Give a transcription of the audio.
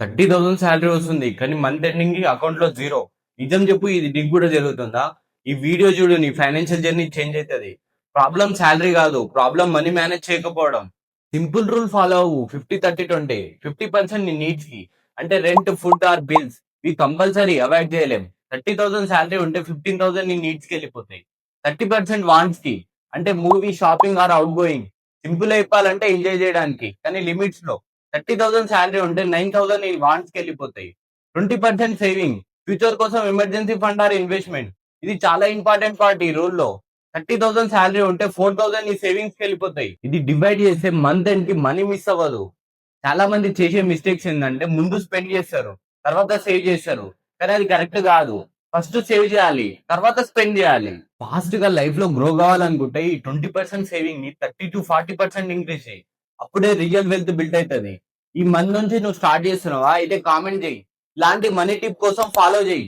30,000 salary వస్తుంది. కానీ month ending కి అకౌంట్ లో జీరో. నిజం చెప్పు, ఇది నీకు కూడా జరుగుతుందా? ఈ వీడియో చూడు, నీ ఫైనాన్షియల్ జర్నీ చేంజ్ అవుతుంది. ప్రాబ్లం శాలరీ కాదు, ప్రాబ్లం మనీ మేనేజ్ చేయకపోవడం. సింపుల్ రూల్ ఫాలో అవ్వు. 50-30-20. 50% నీ నీడ్స్ కి, అంటే రెంట్, ఫుడ్ ఆర్ బిల్స్. ఇవి కంపల్సరీ అవాయిడ్ చేయలేం. 30,000 శాలరీ ఉంటే 15,000 నీ నీడ్స్ కి వెళ్ళిపోతాయి. 30% వాంట్స్ కి, అంటే movie, shopping or out going. Simple చెప్పాలంటే ఎంజాయ్ చేయడానికి, కానీ లిమిట్స్ లో. 30,000 శాలరీ ఉంటే 9,000 నీ వాంట్స్ కి వెళ్ళిపోతాయి. 20% సేవింగ్, ఫ్యూచర్ కోసం ఎమర్జెన్సీ ఫండ్ ఆర్ ఇన్వెస్ట్మెంట్. ఇది చాలా ఇంపార్టెంట్ పార్ట్ ఈ రూల్ లో. 30,000 శాలరీ ఉంటే 4,000 నీ సేవింగ్స్ కి వెళ్ళిపోతాయి. ఇది డివైడ్ చేస్తే మంత్ ఎండ్ కి మనీ మిస్ అవ్వదు. చాలా మంది చేసే మిస్టేక్స్ ఏంటంటే ముందు స్పెండ్ చేస్తారు, తర్వాత సేవ్ చేస్తారు. కానీ అది కరెక్ట్ కాదు. ఫస్ట్ సేవ్ చేయాలి, తర్వాత స్పెండ్ చేయాలి. ఫాస్ట్ గా లైఫ్ లో గ్రో కావాలనుకుంటే ఈ 20% సేవింగ్ ని 30-40% ఇంక్రీజ్ చేయి. అప్పుడే రియల్ వెల్త్ బిల్డ్ అవుతుంది. ఈ మంత్ నుంచి నువ్వు స్టార్ట్ చేస్తున్నావా? అయితే కామెంట్ చేయి. ఇలాంటి మనీ టిప్ కోసం ఫాలో చేయి.